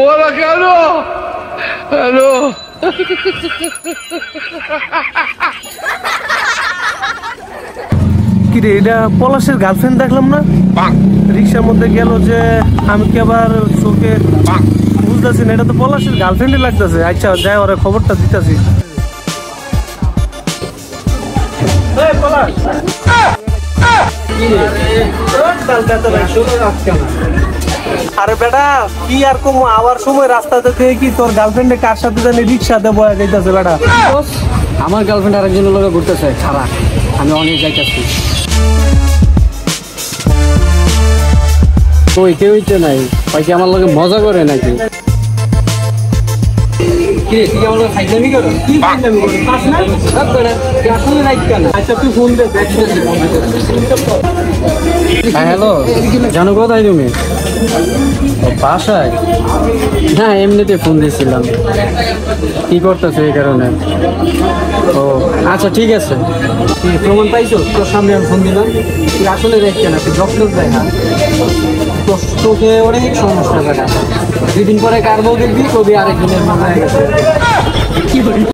ওরা কেন? হ্যালো, কি রে, এটা পলাশের গার্লফ্রেন্ড দেখলাম না? রিক্সার মধ্যে গেল যে আমি কি আবার চোখে বুঝতেছি না, এটা তো পলাশের গার্লফ্রেন্ডই লাগতেছে। আচ্ছা যাই, ওরা খবরটা দিতেছি। আরে বেটা, কি আর কম আবার সময় রাস্তাতে থেকে কি তোর গার্লফ্রেন্ডে কার সাথে জানি রিক্সাতে বয়া যাইতেছে বেটা। আমার গার্লফ্রেন্ড আরেকজনের লোকে ঘুরতেছে ছাড়া, আমি অনেক যাইতেছি। কই কেউ হইতে নাই, ভাই কি আমার লোকে মজা করে নাকি? হ্যালো, জানো কোথায় তুমি? বাসায়? হ্যাঁ, এমনিতে ফোন দিয়েছিলাম। কি করতেছো এই কারণে? ও আচ্ছা ঠিক আছে। প্রমাণ পাইছো? তোর সামনে আমি ফোন দিলাম, তুই আসলে দেখছে না, তুই ডক্টর দেখা তোকে অনেক সমস্যা দেখা। 2 দিন পরে কার বউ দেখবি, কবি আরেকজনের মনে হয়ে গেছে। কি